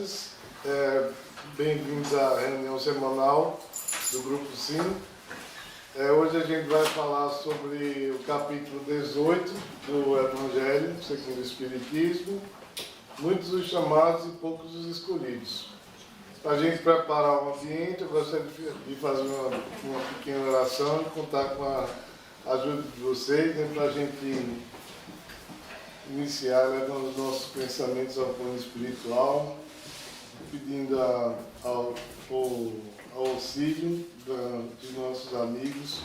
estudantes, bem-vindos à reunião semanal do Grupo Sim. Hoje a gente vai falar sobre o capítulo 18 do Evangelho segundo o Espiritismo, muitos os chamados e poucos os escolhidos. Para a gente preparar o ambiente, eu gostaria de fazer uma pequena oração e contar com a ajuda de vocês, para a gente iniciar levando os nossos pensamentos ao plano espiritual, pedindo ao auxílio dos nossos amigos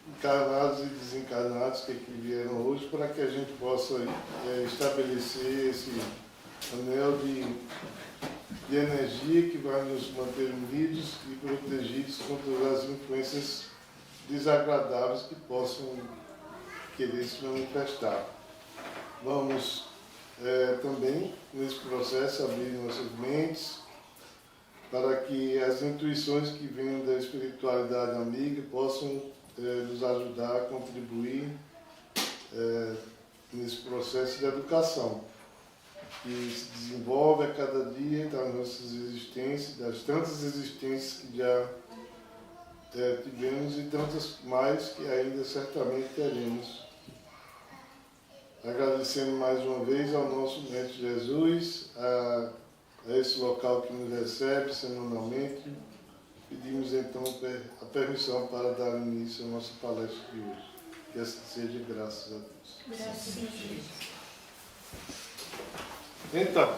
encarnados e desencarnados que aqui vieram hoje, para que a gente possa estabelecer esse anel de energia que vai nos manter unidos e protegidos contra as influências desagradáveis que possam querer se manifestar. Vamos também, nesse processo, abrir nossas mentes para que as intuições que venham da espiritualidade amiga possam nos ajudar a contribuir nesse processo de educação que se desenvolve a cada dia das nossas existências, das tantas existências que já tivemos e tantas mais que ainda certamente teremos. Agradecendo mais uma vez ao nosso Mestre Jesus, a esse local que nos recebe semanalmente, pedimos então a permissão para dar início à nossa palestra de hoje. Que assim seja, graças a Deus. Graças a Deus. Então,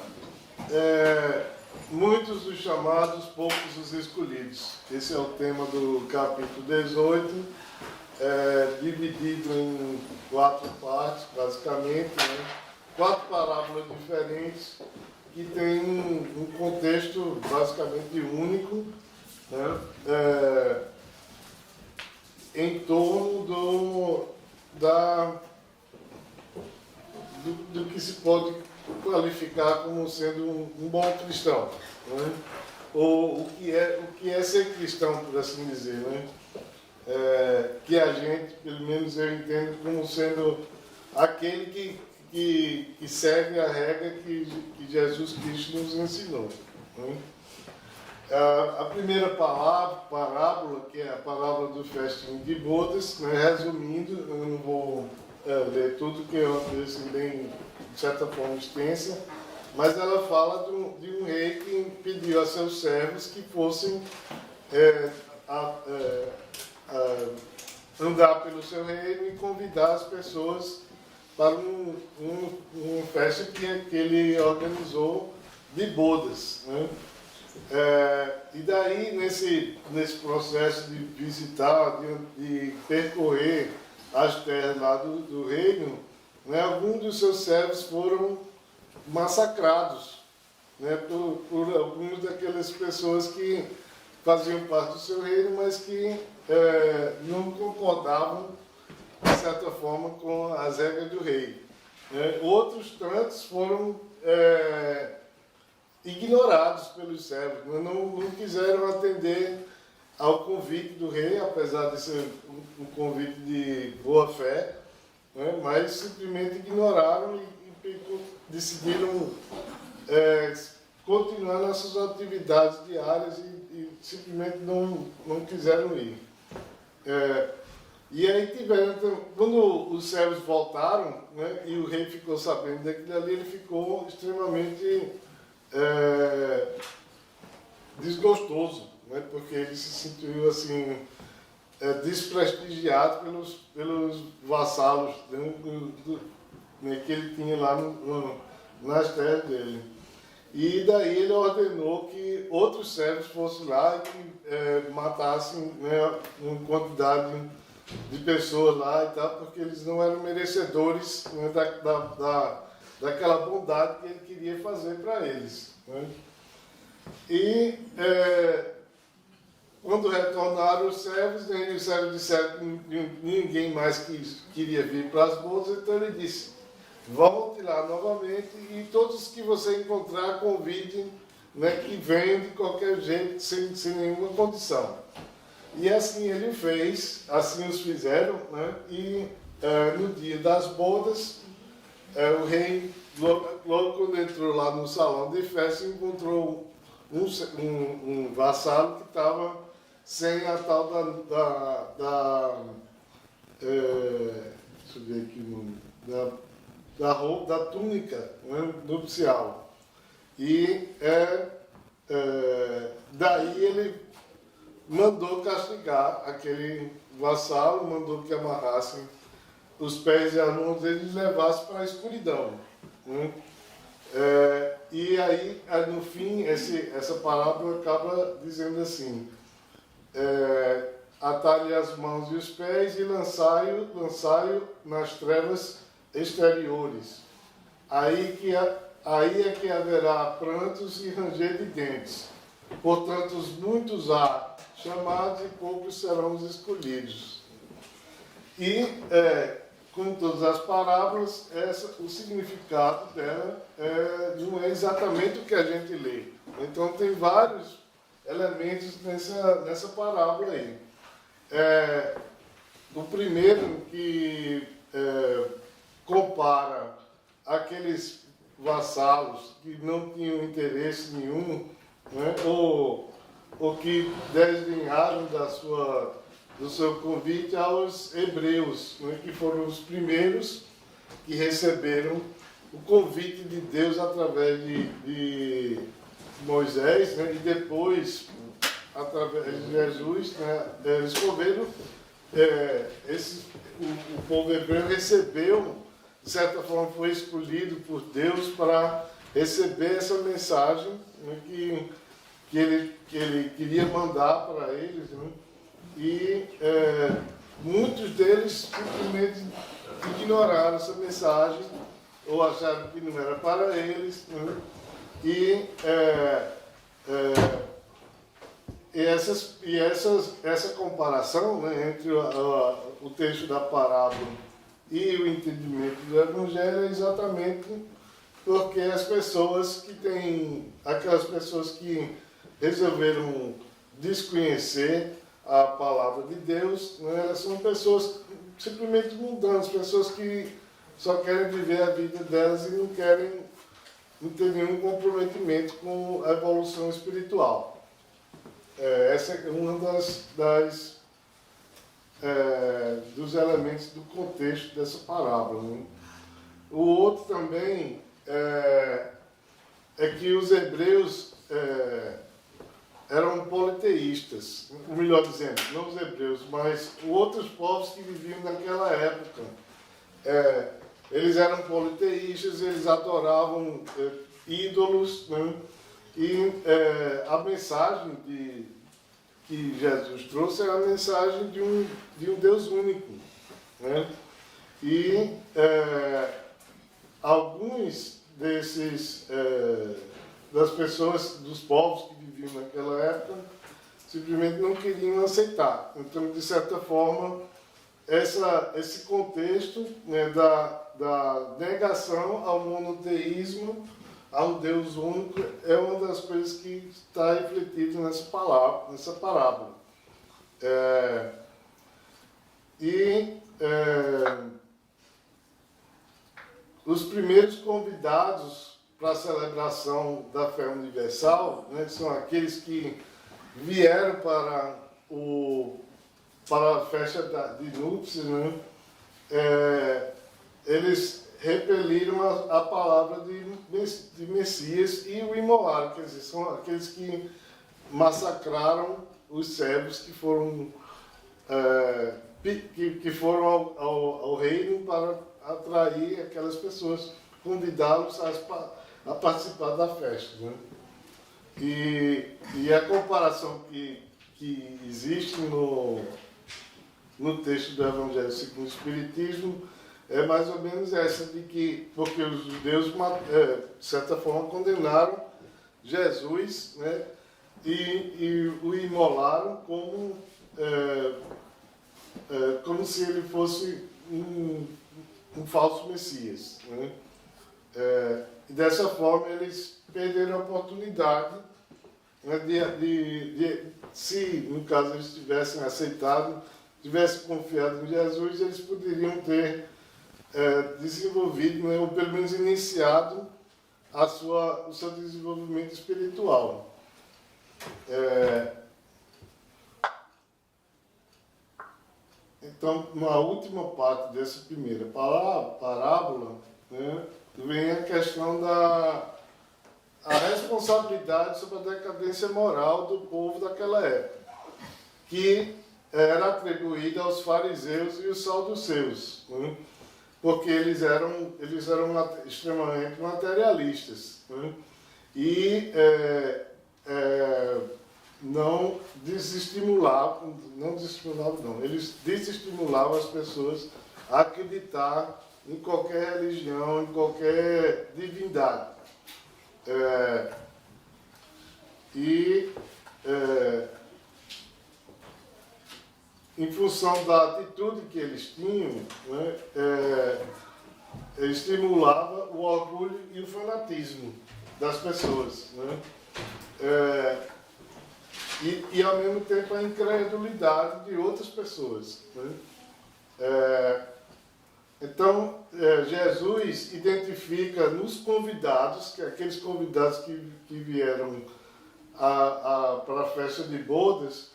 muitos os chamados, poucos os escolhidos. Esse é o tema do capítulo 18, dividido em 4 partes, basicamente, né? 4 parábolas diferentes que têm um contexto basicamente único, né? Em torno do que se pode qualificar como sendo um bom cristão, né? Ou o que é ser cristão, por assim dizer, né? Que a gente, pelo menos eu entendo como sendo aquele que segue a regra que Jesus Cristo nos ensinou, né? A primeira parábola, que é a parábola do festim de bodas, né? Resumindo, eu não vou ler tudo, que é uma coisa assim, bem, de certa forma, extensa, mas ela fala de um rei que pediu a seus servos que fossem andar pelo seu reino e convidar as pessoas para uma festa que ele organizou de bodas, né? E daí, nesse processo de visitar, de percorrer as terras lá do reino, né, alguns dos seus servos foram massacrados, né, por algumas daquelas pessoas que faziam parte do seu reino, mas que não concordavam, de certa forma, com as regras do rei. Outros tantos foram ignorados pelos servos, não quiseram atender ao convite do rei, apesar de ser um convite de boa fé, né, mas simplesmente ignoraram e decidiram continuar nas suas atividades diárias e simplesmente não quiseram ir. E aí quando os servos voltaram, né, e o rei ficou sabendo daquilo ali, ele ficou extremamente desgostoso, né, porque ele se sentiu assim desprestigiado pelos vassalos, né, que ele tinha lá nas terras dele. E daí ele ordenou que outros servos fossem lá e que matassem, né, uma quantidade de pessoas lá e tal, porque eles não eram merecedores, né, daquela bondade que ele queria fazer para eles, né? E quando retornaram os servos disseram que ninguém mais queria vir para as bodas, então ele disse: volte lá novamente e todos que você encontrar convidem, né, que venham de qualquer jeito, sem nenhuma condição. E assim ele fez, assim os fizeram, né? E no dia das bodas, o rei logo quando entrou lá no salão de festa, encontrou um vassalo que estava sem a tal deixa eu ver aqui o nome, da roupa, da túnica, né, nupcial. E daí ele mandou castigar aquele vassalo, mandou que amarrassem os pés e as mãos dele e levassem para a escuridão. Né? E aí, no fim, essa parábola acaba dizendo assim: atai-lhe as mãos e os pés e lançai-o nas trevas exteriores. Aí é que haverá prantos e ranger de dentes. Portanto, os muitos há chamados e poucos serão os escolhidos. E, como todas as parábolas, o significado dela não é exatamente o que a gente lê. Então, tem vários elementos nessa parábola aí. O primeiro que compara aqueles vassalos que não tinham interesse nenhum, né, ou que desdenharam do seu convite aos hebreus, né, que foram os primeiros que receberam o convite de Deus através de Moisés, né, e depois, através de Jesus, né, eles comeram, o povo hebreu recebeu, de certa forma, foi escolhido por Deus para receber essa mensagem, né, que ele queria mandar para eles, né? E muitos deles simplesmente ignoraram essa mensagem ou acharam que não era para eles, né? E essa comparação, né, entre o texto da parábola e o entendimento do Evangelho é exatamente porque aquelas pessoas que resolveram desconhecer a palavra de Deus, né, elas são pessoas simplesmente mundanas, pessoas que só querem viver a vida delas e não ter nenhum comprometimento com a evolução espiritual. Essa é uma dos elementos do contexto dessa parábola. Né? O outro também é que os hebreus eram politeístas, ou melhor dizendo, não os hebreus, mas outros povos que viviam naquela época. Eles eram politeístas, eles adoravam ídolos, né? E a mensagem que Jesus trouxe é a mensagem de um Deus único. Né? E alguns das pessoas, dos povos que viviam naquela época, simplesmente não queriam aceitar. Então, de certa forma, esse contexto, né, da negação ao monoteísmo, a um Deus único, é uma das coisas que está refletida nessa parábola. Os primeiros convidados para a celebração da fé universal, né, são aqueles que vieram para a festa de núpcias, né, eles repeliram a palavra de Messias e o imolaram, quer dizer, são aqueles que massacraram os servos que foram ao reino para atrair aquelas pessoas, convidá-los a participar da festa. Né? E a comparação que existe no texto do Evangelho segundo o Espiritismo é mais ou menos essa, porque os judeus, de certa forma, condenaram Jesus, né, e o imolaram como se ele fosse um falso Messias. Né? E dessa forma eles perderam a oportunidade, né, se, no caso, eles tivessem aceitado, tivessem confiado em Jesus, eles poderiam ter desenvolvido, né, ou pelo menos iniciado o seu desenvolvimento espiritual. Então, na última parte dessa primeira parábola, né, vem a questão da responsabilidade sobre a decadência moral do povo daquela época, que era atribuída aos fariseus e os saduceus, né, porque eles eram extremamente materialistas, né, e não desestimulavam, eles desestimulavam as pessoas a acreditar em qualquer religião, em qualquer divindade. Em função da atitude que eles tinham, né, estimulava o orgulho e o fanatismo das pessoas, né? E ao mesmo tempo a incredulidade de outras pessoas, né? Então, Jesus identifica nos convidados, aqueles convidados que vieram para a festa de bodas,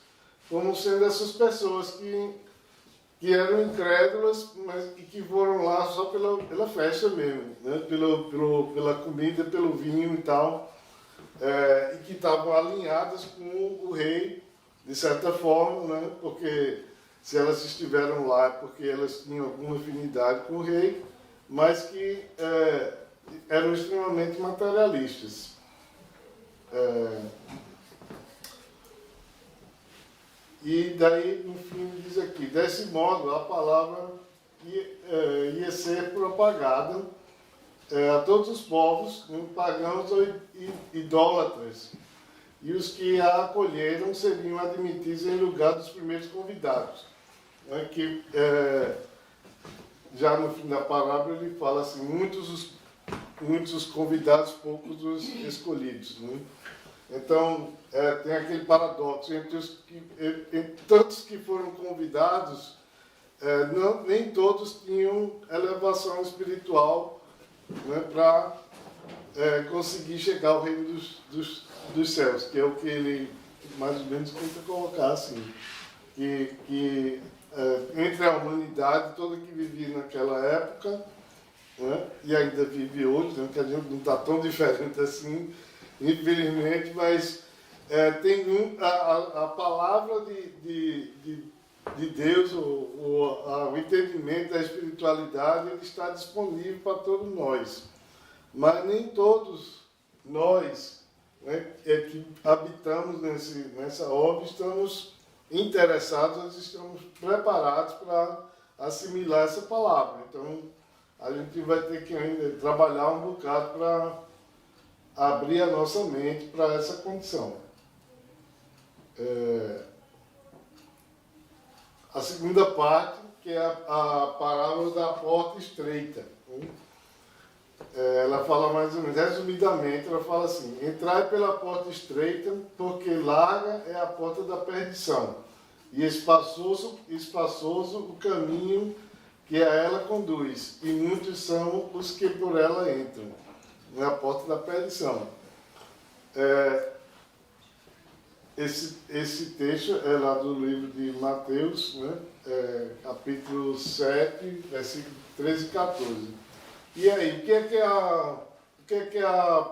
como sendo essas pessoas que eram incrédulas, mas e que foram lá só pela festa mesmo, né? Pela comida, pelo vinho e tal, e que estavam alinhadas com o rei, de certa forma, né? Porque se elas estiveram lá é porque elas tinham alguma afinidade com o rei, mas que eram extremamente materialistas. E daí, no fim, diz aqui, desse modo, a palavra ia ser propagada a todos os povos, pagãos ou idólatras, e os que a acolheram seriam admitidos em lugar dos primeiros convidados. Que já no fim da parábola ele fala assim, muitos os convidados, poucos os escolhidos, né? Então, tem aquele paradoxo entre tantos que foram convidados, nem todos tinham elevação espiritual, né, para conseguir chegar ao reino dos céus, que é o que ele mais ou menos tenta colocar assim, que entre a humanidade toda que vivia naquela época, né, e ainda vive hoje, né, que a gente não está tão diferente assim, infelizmente, mas tem a palavra de Deus, o entendimento da espiritualidade, ele está disponível para todos nós. Mas nem todos nós, né, que habitamos nessa orbe estamos interessados, estamos preparados para assimilar essa palavra. Então, a gente vai ter que ainda trabalhar um bocado para abrir a nossa mente para essa condição. A segunda parte, que é a parábola da porta estreita. Ela fala mais ou menos, resumidamente, ela fala assim, entrai pela porta estreita, porque larga é a porta da perdição, e espaçoso o caminho que a ela conduz, e muitos são os que por ela entram. É a porta da perdição. Esse texto é lá do livro de Mateus, né? Capítulo 7, versículo 13 e 14. E aí, o que é a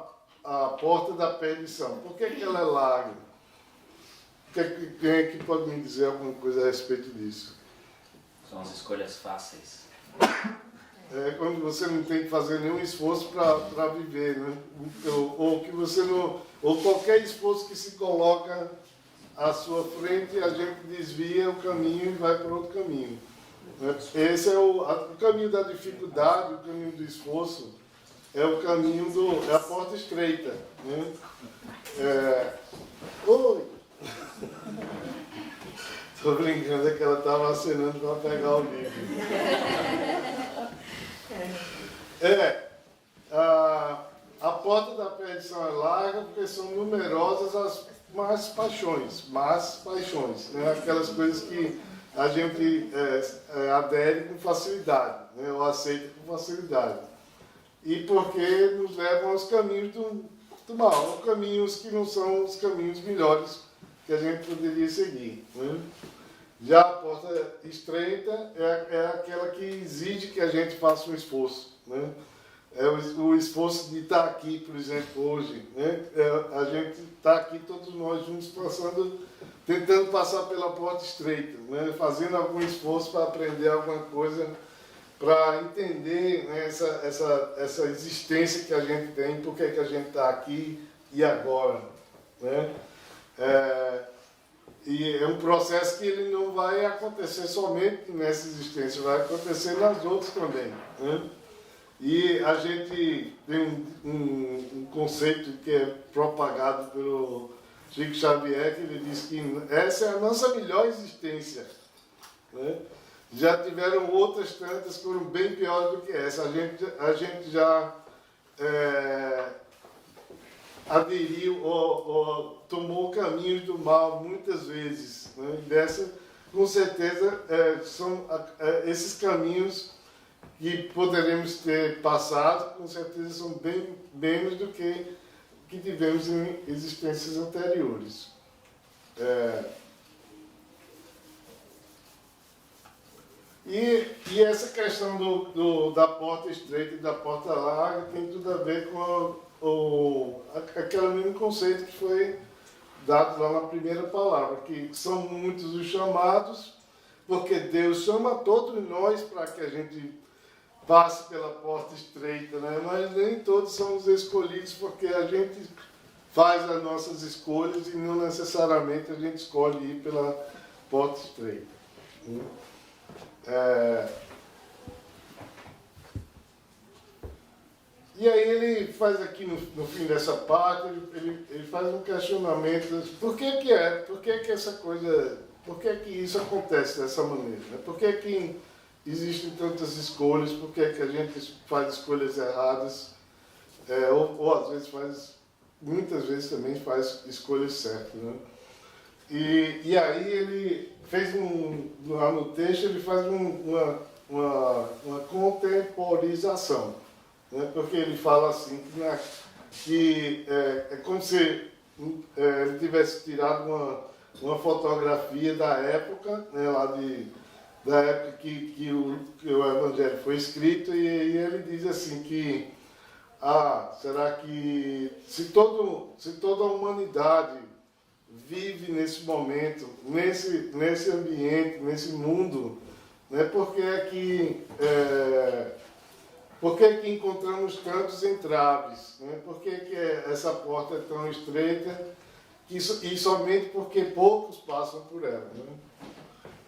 porta da perdição? Por que ela é larga? Quem é que pode me dizer alguma coisa a respeito disso? São as escolhas fáceis. Quando você não tem que fazer nenhum esforço para viver, né? Ou que você não, ou qualquer esforço que se coloca à sua frente, a gente desvia o caminho e vai para outro caminho. Esse é o caminho da dificuldade, o caminho do esforço, é o caminho é a porta estreita, né? Oi! Estou brincando, é que ela estava acenando para pegar o livro. A porta da perdição é larga porque são numerosas as más paixões, né? Aquelas coisas que a gente adere com facilidade, né? Ou aceita com facilidade. E porque nos levam aos caminhos do mal, caminhos que não são os caminhos melhores que a gente poderia seguir, né? Já a porta estreita é aquela que exige que a gente faça um esforço, né? É o esforço de estar aqui, por exemplo, hoje, né? A gente está aqui, todos nós juntos, tentando passar pela porta estreita, né? Fazendo algum esforço para aprender alguma coisa, para entender, né, essa existência que a gente tem, por que a gente está aqui e agora, né? E é um processo que ele não vai acontecer somente nessa existência, vai acontecer nas outras também, né? E a gente tem um conceito que é propagado pelo Chico Xavier, que ele diz que essa é a nossa melhor existência, né? Já tiveram outras tantas que foram bem piores do que essa. A gente já aderiu ou tomou caminhos do mal muitas vezes, né? E dessa, com certeza, são esses caminhos que poderemos ter passado, com certeza são bem menos do que tivemos em existências anteriores. E essa questão da porta estreita e da porta larga tem tudo a ver com aquele mesmo conceito que foi dado lá na primeira palavra, que são muitos os chamados, porque Deus chama todos nós para que a gente passe pela porta estreita, né? Mas nem todos somos escolhidos, porque a gente faz as nossas escolhas e não necessariamente a gente escolhe ir pela porta estreita. E aí ele faz aqui no fim dessa parte, ele faz um questionamento, por que essa coisa, por que isso acontece dessa maneira, né? Por que existem tantas escolhas, por que a gente faz escolhas erradas, ou às vezes muitas vezes também faz escolhas certas, né? E aí ele fez lá no texto, ele faz uma contemporização, né? Porque ele fala assim, que é como se ele tivesse tirado uma fotografia da época, né, da época que o Evangelho foi escrito, e ele diz assim que, será que se toda a humanidade vive nesse momento, nesse ambiente, nesse mundo, né, por que que encontramos tantos entraves? Né? Por que essa porta é tão estreita? E somente porque poucos passam por ela, né?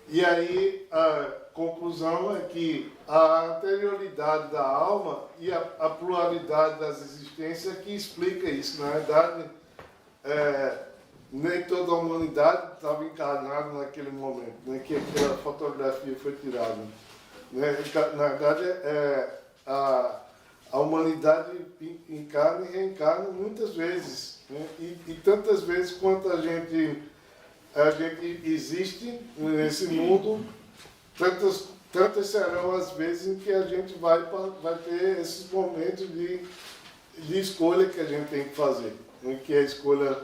E aí a conclusão é que a anterioridade da alma e a pluralidade das existências que explica isso. Na verdade, nem toda a humanidade estava encarnada naquele momento, né, que aquela fotografia foi tirada, né? Na verdade, a humanidade encarna e reencarna muitas vezes, né? E tantas vezes quanto a gente existe nesse mundo, tantas serão as vezes em que a gente vai ter esses momentos de escolha que a gente tem que fazer, né? Que a escolha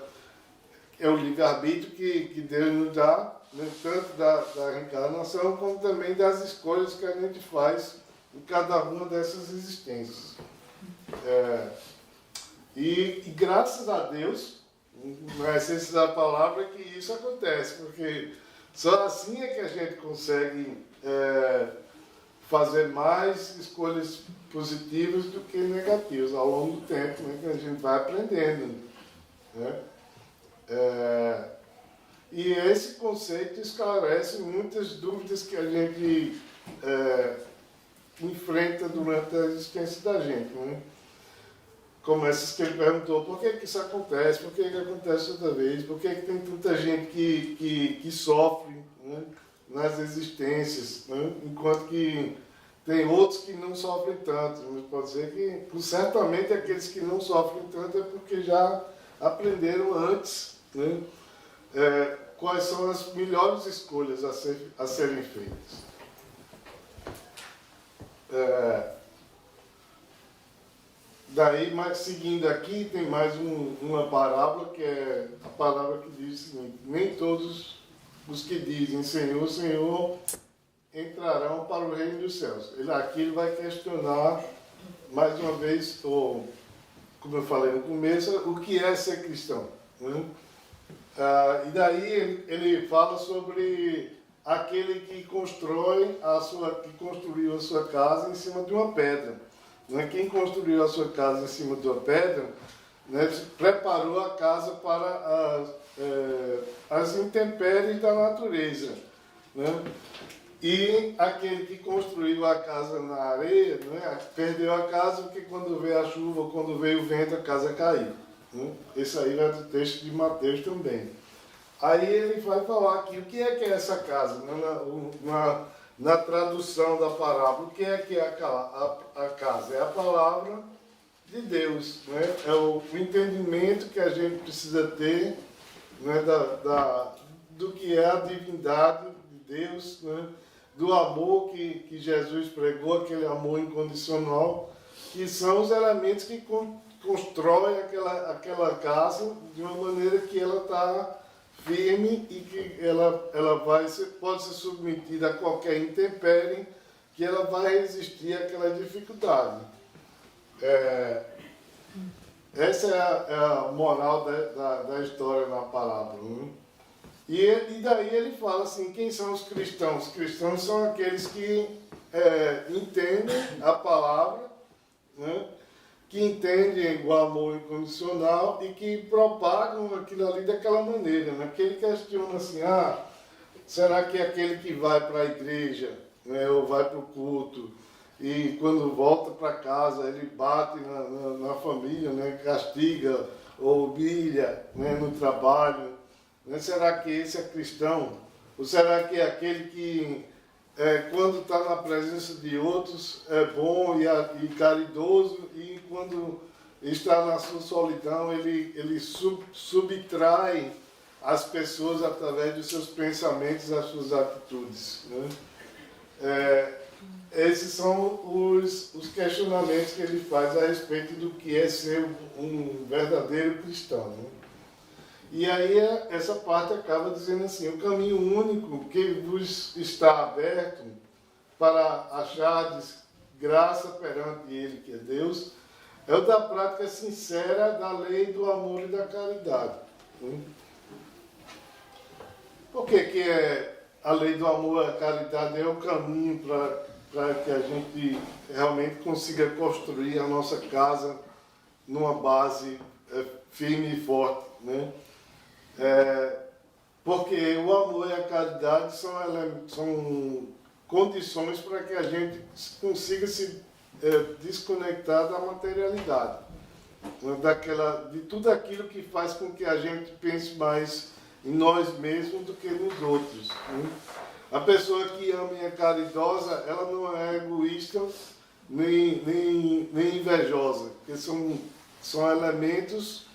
é o livre-arbítrio que Deus nos dá, né? Tanto da reencarnação como também das escolhas que a gente faz em cada uma dessas existências. E graças a Deus, na essência da palavra, que isso acontece, porque só assim é que a gente consegue fazer mais escolhas positivas do que negativas ao longo do tempo, né, que a gente vai aprendendo, né? E esse conceito esclarece muitas dúvidas que a gente enfrenta durante a existência da gente, né? Como essas que ele perguntou, por que isso acontece, por que acontece toda vez, por que tem tanta gente que sofre, né, nas existências, né, enquanto que tem outros que não sofrem tanto. Mas pode ser que, certamente, aqueles que não sofrem tanto é porque já aprenderam antes, né, quais são as melhores escolhas a serem feitas. Daí, mas seguindo aqui, tem mais uma parábola, que é a palavra que diz o seguinte: nem todos os que dizem Senhor, Senhor entrarão para o reino dos céus. Aqui ele vai questionar mais uma vez, ou como eu falei no começo, o que é ser cristão, né? E daí ele fala sobre aquele que construiu a sua casa em cima de uma pedra. Né? Quem construiu a sua casa em cima de uma pedra, né, preparou a casa para as intempéries da natureza. Né? E aquele que construiu a casa na areia, né, perdeu a casa porque quando veio a chuva ou quando veio o vento a casa caiu. Né? Esse aí vai do texto de Mateus também. Aí ele vai falar aqui o que é essa casa, né? Na tradução da parábola, o que é a casa? É a palavra de Deus, né? É o entendimento que a gente precisa ter, né, do que é a divindade de Deus, né? Do amor que Jesus pregou, aquele amor incondicional, que são os elementos que constroem aquela casa de uma maneira que ela está firme e que ela pode ser submetida a qualquer intempérie, que ela vai resistir àquela dificuldade. Essa é a moral da história na parábola. Né? E daí ele fala assim, quem são os cristãos? Os cristãos são aqueles que entendem a palavra, né? Que entendem o amor incondicional e que propagam aquilo ali daquela maneira. Né? Que ele questiona assim, será que aquele que vai para a igreja, né, ou vai para o culto, e quando volta para casa ele bate na família, né, castiga ou humilha, né, no trabalho, né? Será que esse é cristão? Ou será que é aquele que quando está na presença de outros é bom e caridoso, e quando está na sua solidão ele subtrai as pessoas através dos seus pensamentos e das suas atitudes, né? Esses são os questionamentos que ele faz a respeito do que é ser um verdadeiro cristão, né? E aí essa parte acaba dizendo assim, o caminho único que vos está aberto para achardes graça perante Ele, que é Deus, é o da prática sincera da lei do amor e da caridade. Por que a lei do amor e da caridade é o caminho para que a gente realmente consiga construir a nossa casa numa base firme e forte, né? Porque o amor e a caridade são condições para que a gente consiga se desconectar da materialidade, de tudo aquilo que faz com que a gente pense mais em nós mesmos do que nos outros. Né? A pessoa que ama e é caridosa, ela não é egoísta nem invejosa, porque são elementos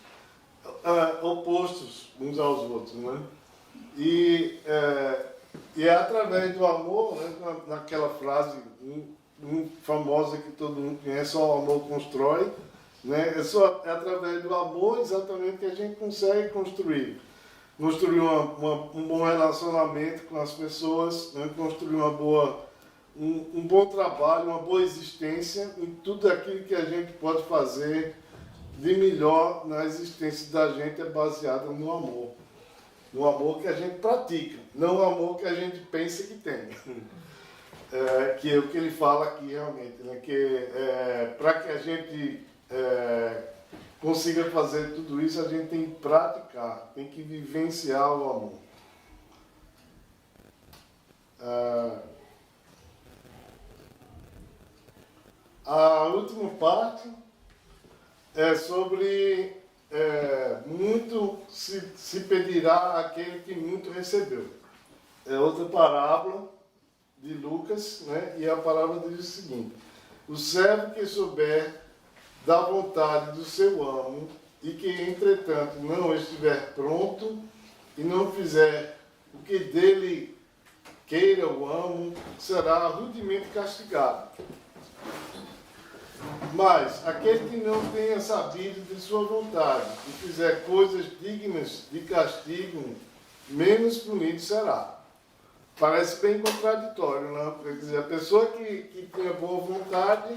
opostos uns aos outros, né? E é através do amor, né, naquela frase famosa que todo mundo conhece, só o amor constrói, né? É através do amor exatamente que a gente consegue construir um bom relacionamento com as pessoas, né? Construir um bom trabalho, uma boa existência em tudo aquilo que a gente pode fazer de melhor na existência da gente é baseada no amor. No amor que a gente pratica, não o amor que a gente pensa que tem. Que é o que ele fala aqui realmente, né? Que para que a gente consiga fazer tudo isso, a gente tem que praticar, tem que vivenciar o amor. A última parte é sobre muito se pedirá àquele que muito recebeu. É outra parábola de Lucas, né? E a parábola diz o seguinte: o servo que souber da vontade do seu amo e que, entretanto, não estiver pronto e não fizer o que dele queira ou amo, será rudemente castigado. Mas aquele que não tenha sabido de sua vontade e fizer coisas dignas de castigo, menos punido será. Parece bem contraditório, não? Quer dizer, a pessoa que tinha boa vontade,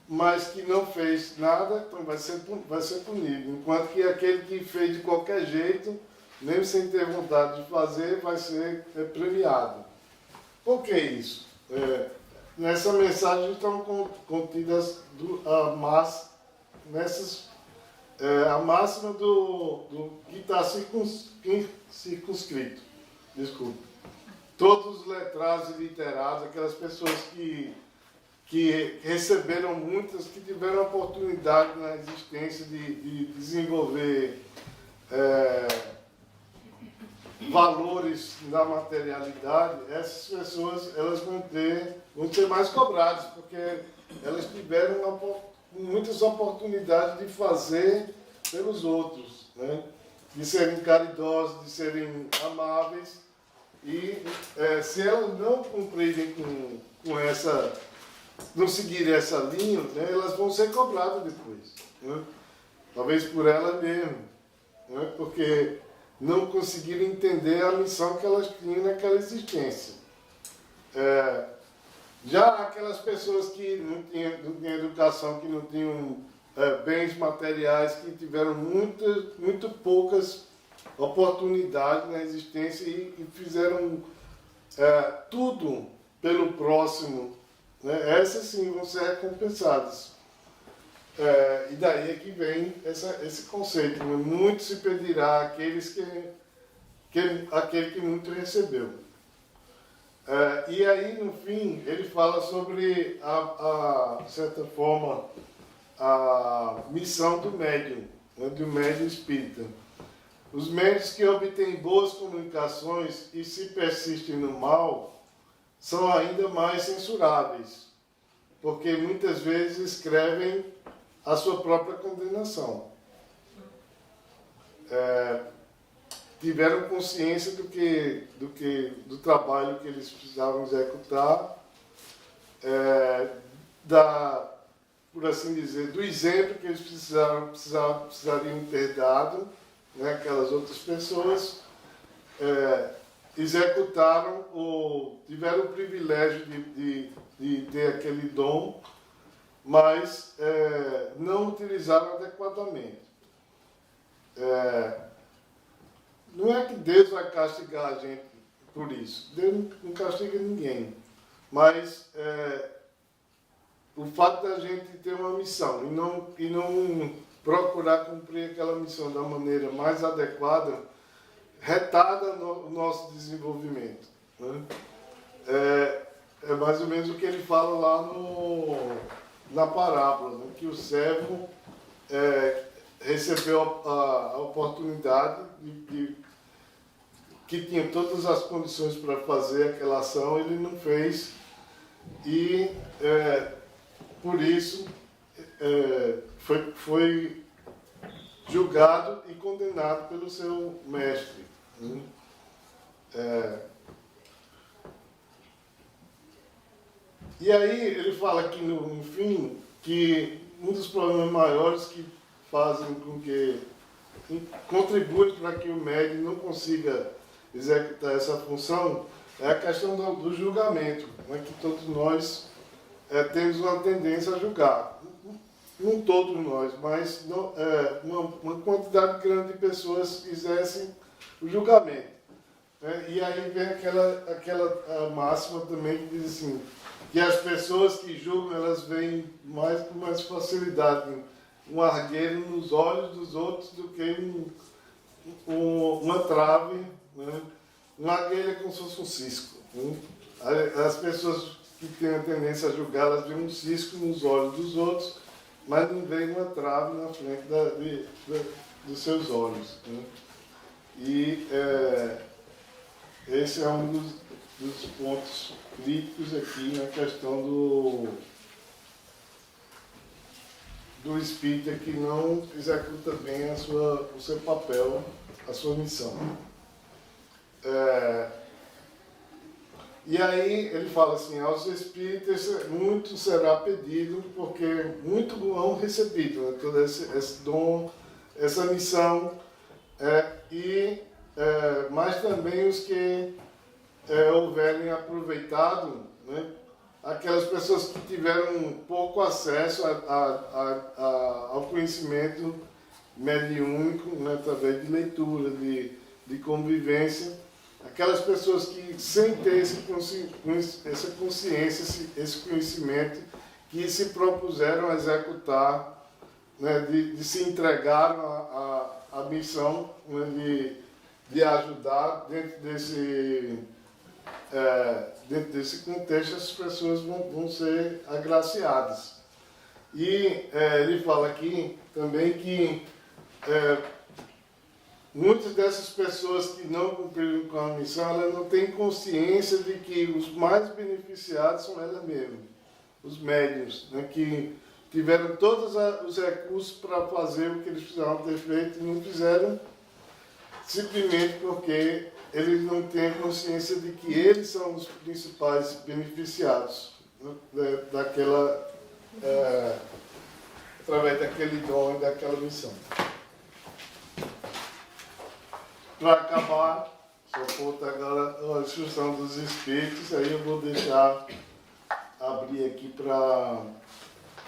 mas que não fez nada, então vai ser punido. Enquanto que aquele que fez de qualquer jeito, mesmo sem ter vontade de fazer, vai ser premiado. Por que isso? Nessa mensagem estão contidas a máxima do que está circunscrito. Desculpe. Todos os letrados e literados, aquelas pessoas que receberam muitas, que tiveram a oportunidade na existência de desenvolver valores da materialidade, essas pessoas elas vão ser mais cobradas, porque elas tiveram muitas oportunidades de fazer pelos outros, né? De serem caridosas, de serem amáveis, e se elas não cumprirem com essa, não seguirem essa linha, né, elas vão ser cobradas depois, né? Talvez por elas mesmas, né? Porque não conseguiram entender a missão que elas tinham naquela existência. Já aquelas pessoas que não tinham educação, que não tinham bens materiais, que tiveram muito poucas oportunidades na existência e fizeram tudo pelo próximo, né? Essas sim vão ser recompensadas. E daí é que vem esse conceito, né? Muito se pedirá àquele que muito recebeu. E aí, no fim, ele fala sobre, de certa forma, a missão do médium, né? Do médium espírita. Os médios que obtêm boas comunicações e se persistem no mal são ainda mais censuráveis, porque muitas vezes escrevem a sua própria condenação. Tiveram consciência do trabalho que eles precisavam executar, por assim dizer, do exemplo que eles precisariam ter dado, né, aquelas outras pessoas, executaram tiveram o privilégio de ter aquele dom, mas não utilizaram adequadamente. Não é que Deus vai castigar a gente por isso. Deus não castiga ninguém. Mas o fato da gente ter uma missão e não procurar cumprir aquela missão da maneira mais adequada, retarda o nosso desenvolvimento, né? É mais ou menos o que ele fala lá na parábola, né? Que o servo recebeu a oportunidade que tinha todas as condições para fazer aquela ação, ele não fez, e por isso foi julgado e condenado pelo seu mestre, né? E aí ele fala aqui no fim que um dos problemas maiores que fazem com que contribuem para que o médium não consiga executar essa função é a questão do julgamento, né, que todos nós temos uma tendência a julgar. Não todos nós, mas uma quantidade grande de pessoas exercem o julgamento, né? E aí vem aquela máxima também que diz assim, que as pessoas que julgam, elas veem com mais facilidade um argueiro nos olhos dos outros do que uma trave, né? Um argueiro é como se fosse um cisco, né? As pessoas que têm a tendência a julgar, elas veem um cisco nos olhos dos outros, mas não veem uma trave na frente dos seus olhos, né? E esse é um dos pontos críticos aqui na questão do espírita que não executa bem o seu papel, a sua missão. E aí ele fala assim, aos espíritas muito será pedido, porque muito hão recebido, né, todo esse dom, essa missão, mas também os que houverem aproveitado, né, aquelas pessoas que tiveram pouco acesso ao conhecimento mediúnico, né, através de leitura, de convivência, aquelas pessoas que, sem ter essa consciência, esse conhecimento, que se propuseram a executar, né, de se entregar à missão, né, de ajudar dentro desse contexto, as pessoas vão ser agraciadas. E ele fala aqui também que muitas dessas pessoas que não cumpriram com a missão, elas não têm consciência de que os mais beneficiados são elas mesmas, os médiuns, né, que tiveram todos os recursos para fazer o que eles precisavam ter feito e não fizeram, simplesmente porque eles não têm consciência de que eles são os principais beneficiados, né, através daquele dom e daquela missão. Para acabar, só falta agora a instrução dos espíritos, aí eu vou deixar abrir aqui para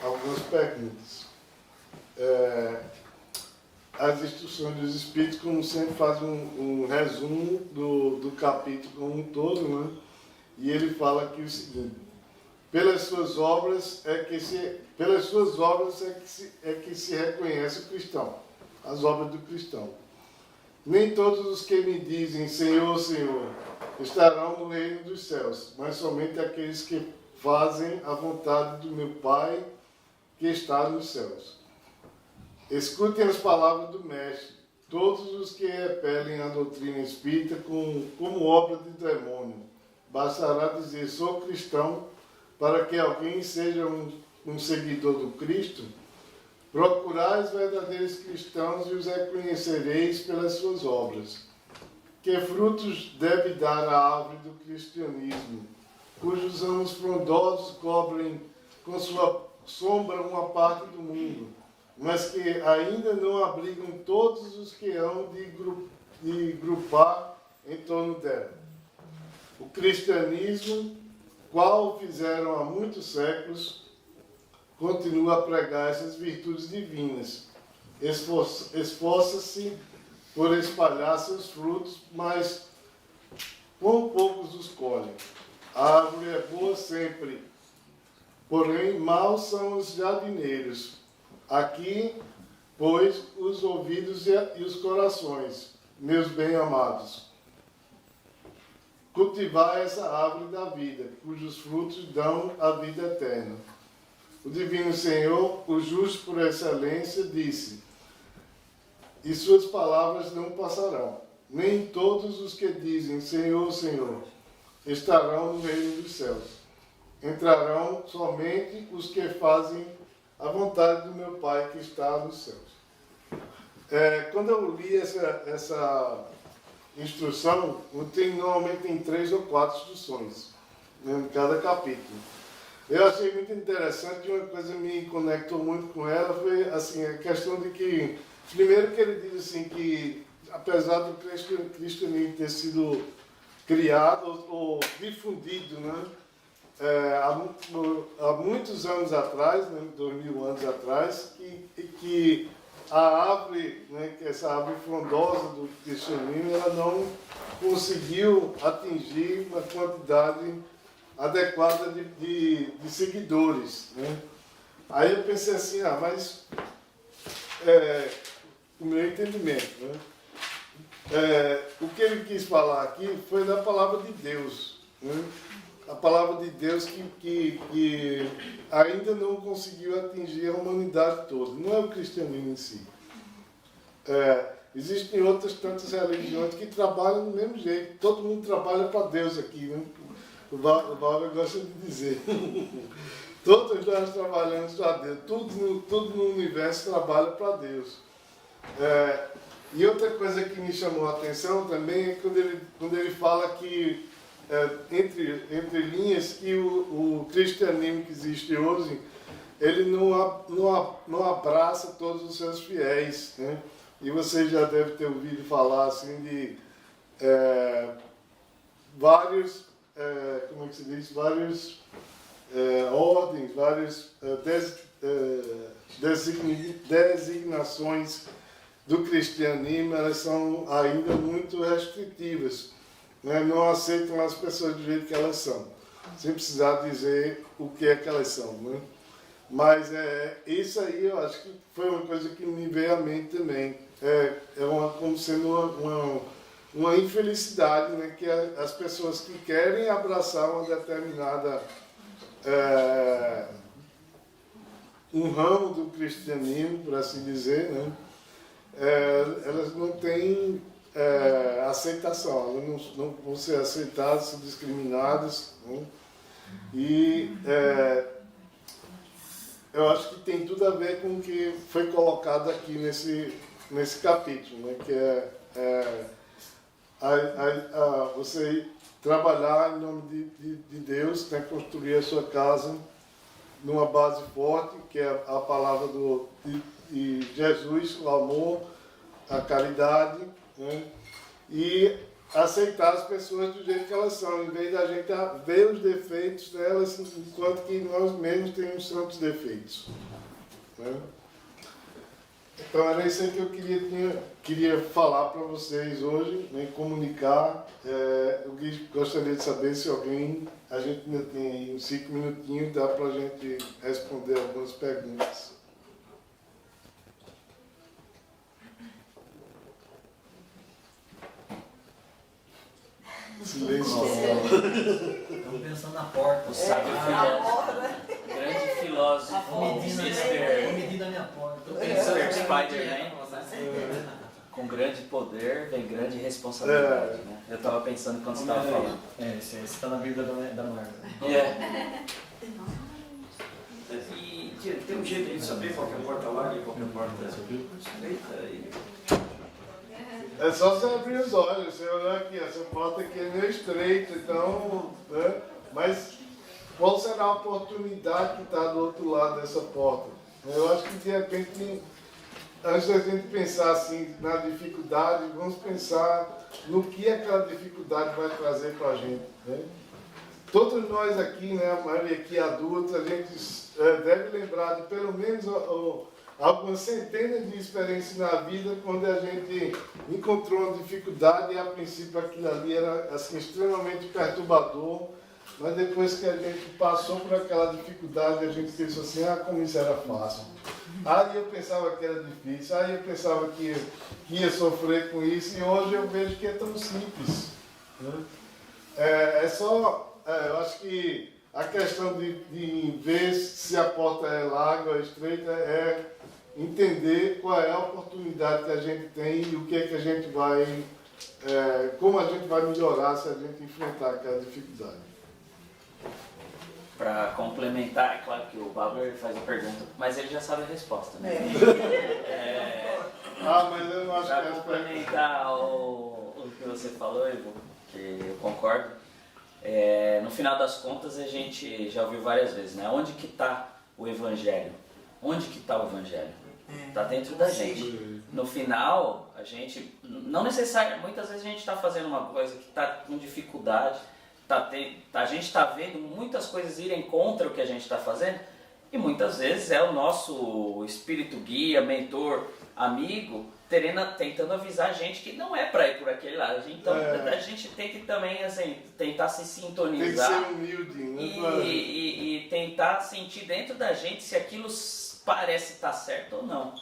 algumas perguntas. As instruções dos espíritos, como sempre, fazem um resumo do capítulo como um todo, né? E ele fala aqui o seguinte: pelas suas obras é que se reconhece o cristão, as obras do cristão. Nem todos os que me dizem Senhor, Senhor, estarão no reino dos céus, mas somente aqueles que fazem a vontade do meu Pai que está nos céus. Escutem as palavras do Mestre. Todos os que repelem a doutrina espírita como obra de demônio, bastará dizer sou cristão para que alguém seja um seguidor do Cristo. Procurai os verdadeiros cristãos e os reconhecereis pelas suas obras. Que frutos deve dar a árvore do cristianismo, cujos ramos frondosos cobrem com sua sombra uma parte do mundo, mas que ainda não abrigam todos os que hão de grupar em torno dela. O cristianismo, qual fizeram há muitos séculos, continua a pregar essas virtudes divinas. Esforça-se por espalhar seus frutos, mas quão poucos os colhem. A árvore é boa sempre, porém maus são os jardineiros. Aqui, pois, os ouvidos e os corações, meus bem-amados. Cultivai essa árvore da vida, cujos frutos dão a vida eterna. O Divino Senhor, o justo por excelência, disse, e suas palavras não passarão. Nem todos os que dizem Senhor, Senhor, estarão no reino dos céus. Entrarão somente os que fazem a vontade do meu Pai que está nos céus. Quando eu li essa instrução, normalmente tem 3 ou 4 instruções, né, em cada capítulo. Eu achei muito interessante e uma coisa que me conectou muito com ela foi assim, a questão de que, primeiro que ele diz assim, que apesar do cristianismo ter sido criado ou difundido, né, há muitos anos atrás, né, 2000 anos atrás, que a árvore, né, que essa árvore frondosa do cristianismo, ela não conseguiu atingir uma quantidade adequada de seguidores, né? Aí eu pensei assim, mas o meu entendimento, né? O que ele quis falar aqui foi da palavra de Deus, né? A palavra de Deus que ainda não conseguiu atingir a humanidade toda, não é o cristianismo em si. Existem outras tantas religiões que trabalham do mesmo jeito, todo mundo trabalha para Deus aqui, né? O Bárbara gosta de dizer. Todos nós trabalhamos para Deus. Tudo no universo trabalha para Deus. E outra coisa que me chamou a atenção também é quando ele fala que, entre linhas, que o cristianismo que existe hoje, ele não abraça todos os seus fiéis, né? E você já deve ter ouvido falar assim de vários, como é que se diz, vários ordens, várias designações do cristianismo, elas são ainda muito restritivas, né? Não aceitam as pessoas do jeito que elas são, sem precisar dizer o que é que elas são, né? Mas isso aí eu acho que foi uma coisa que me veio à mente também. Como sendo uma infelicidade, né? Que as pessoas que querem abraçar uma determinada um ramo do cristianismo, por assim dizer, né? Elas não têm aceitação, elas não vão ser aceitadas, são discriminadas, né? E eu acho que tem tudo a ver com o que foi colocado aqui nesse capítulo, né? Que você trabalhar em nome de Deus, né? Construir a sua casa numa base forte, que é a palavra de Jesus, o amor, a caridade, né? E aceitar as pessoas do jeito que elas são, em vez da gente ver os defeitos delas, enquanto que nós mesmos temos tantos defeitos, né? Então era isso aí que eu queria falar para vocês hoje, né? Comunicar. Eu gostaria de saber se a gente ainda tem aí uns 5 minutinhos, dá para a gente responder algumas perguntas. Silêncio. Estamos pensando na porta. O sábio filósofo. Grande filósofo. Medindo a minha porta. Mr. Spider-Man. Com grande poder vem grande responsabilidade, né? Eu estava pensando quando você estava falando. Esse está na Bíblia da Marvel. E tem um jeito de saber qual que é a porta larga e qual que é a porta estreita? É só você abrir os olhos, você olhar aqui, essa porta aqui é meio estreita, então, né? Mas qual será a oportunidade que está do outro lado dessa porta? Eu acho que de repente, antes da gente pensar assim na dificuldade, vamos pensar no que aquela dificuldade vai trazer para a gente, né? Todos nós aqui, né, a maioria aqui adultos, a gente deve lembrar de pelo menos algumas centenas de experiências na vida quando a gente encontrou uma dificuldade e a princípio aquilo ali era assim, extremamente perturbador, mas depois que a gente passou por aquela dificuldade a gente pensou assim, como isso era fácil. Aí eu pensava que era difícil, aí eu pensava que ia sofrer com isso e hoje eu vejo que é tão simples, né? Eu acho que a questão de ver se a porta é larga ou estreita é entender qual é a oportunidade que a gente tem e o que é que a gente vai, como a gente vai melhorar se a gente enfrentar aquela dificuldade. Para complementar, é claro que o Babler faz a pergunta, mas ele já sabe a resposta, né? Mas eu não acho que Para complementar o que você falou, Ivo, que eu concordo, no final das contas a gente já ouviu várias vezes, né? Onde que está o Evangelho? Onde que está o Evangelho? Está dentro da gente. No final, a gente, não necessariamente, muitas vezes a gente está fazendo uma coisa que está com dificuldade, a gente está vendo muitas coisas irem contra o que a gente está fazendo, e muitas vezes é o nosso espírito guia, mentor, amigo, tentando avisar a gente que não é para ir por aquele lado. Então a gente tem que também assim, tentar se sintonizar. Tem que ser humilde, né? E tentar sentir dentro da gente se aquilo parece estar certo ou não,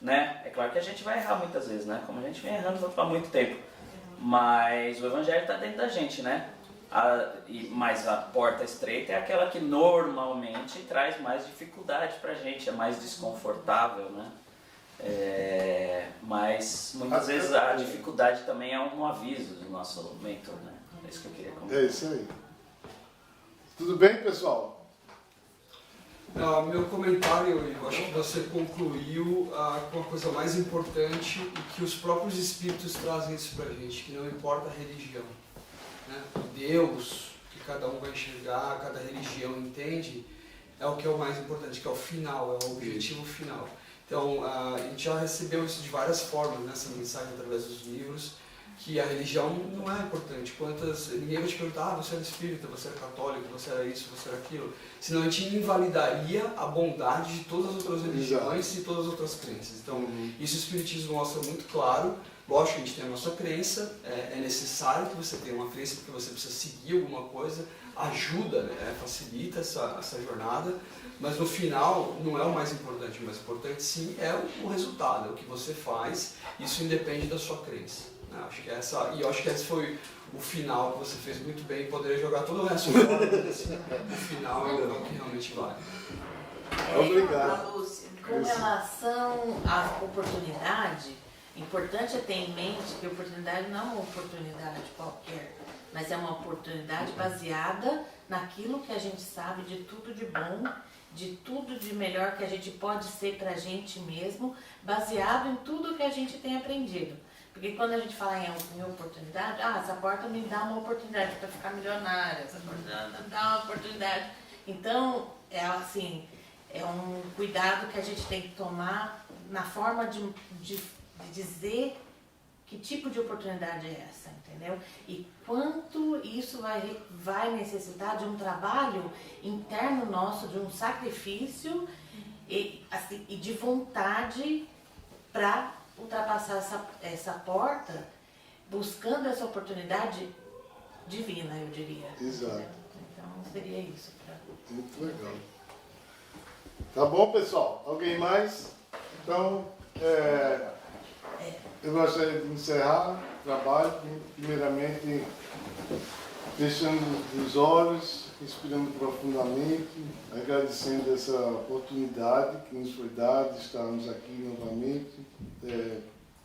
né? É claro que a gente vai errar muitas vezes, né? Como a gente vem errando há muito tempo. Mas o Evangelho está dentro da gente, né? Mas a porta estreita é aquela que normalmente traz mais dificuldade para a gente, é mais desconfortável, né? Mas muitas vezes a dificuldade também é um aviso do nosso mentor, né? É isso que eu queria comentar. É isso aí. Tudo bem, pessoal? Meu comentário, eu acho que você concluiu com a coisa mais importante e que os próprios espíritos trazem isso pra gente, que não importa a religião, né? Deus, que cada um vai enxergar, cada religião entende, é o que é o mais importante, que é o final, é o objetivo final. Então, a gente já recebeu isso de várias formas, nessa mensagem através dos livros, que a religião não é importante. Ninguém vai te perguntar, você era espírita, você era católico, você era isso, você era aquilo. Senão a gente invalidaria a bondade de todas as outras religiões e todas as outras crenças. Então, isso o Espiritismo mostra muito claro. Lógico que a gente tem a nossa crença, é necessário que você tenha uma crença porque você precisa seguir alguma coisa, ajuda, né, facilita essa jornada, mas no final não é o mais importante. O mais importante sim é o resultado, é o que você faz, isso independe da sua crença. Acho que esse foi o final que você fez muito bem, poderia jogar todo o resto fora, mas assim, o final é o que realmente vale. Obrigado. Lúcia, com relação à oportunidade, importante é ter em mente que a oportunidade não é uma oportunidade qualquer, mas é uma oportunidade baseada naquilo que a gente sabe de tudo de bom, de tudo de melhor que a gente pode ser pra gente mesmo, baseado em tudo que a gente tem aprendido. Porque quando a gente fala em oportunidade, essa porta me dá uma oportunidade para ficar milionária, essa porta me dá uma oportunidade. Então, é assim, é um cuidado que a gente tem que tomar na forma de dizer que tipo de oportunidade é essa, entendeu? E quanto isso vai necessitar de um trabalho interno nosso, de um sacrifício e de vontade para ultrapassar essa porta, buscando essa oportunidade divina, eu diria. Exato. Então seria isso. Muito legal. Tá bom, pessoal? Alguém mais? Então, eu gostaria de encerrar o trabalho, primeiramente fechando os olhos, respirando profundamente, agradecendo essa oportunidade que nos foi dada de estarmos aqui novamente,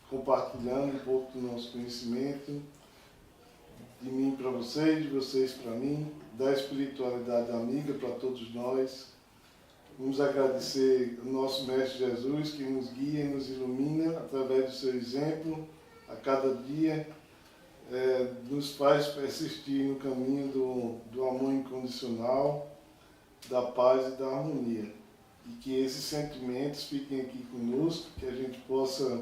compartilhando um pouco do nosso conhecimento, de mim para vocês, de vocês para mim, da espiritualidade amiga para todos nós. Vamos agradecer o nosso Mestre Jesus, que nos guia e nos ilumina através do seu exemplo a cada dia, nos faz persistir no caminho do amor incondicional, da paz e da harmonia. E que esses sentimentos fiquem aqui conosco, que a gente possa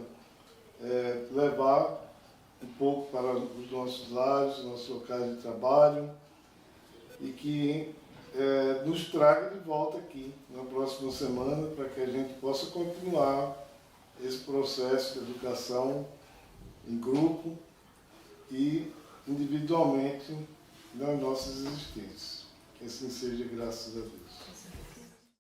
levar um pouco para os nossos lares, nossos locais de trabalho, e que nos traga de volta aqui na próxima semana, para que a gente possa continuar esse processo de educação em grupo e individualmente nas nossas existências. Que assim seja, graças a Deus.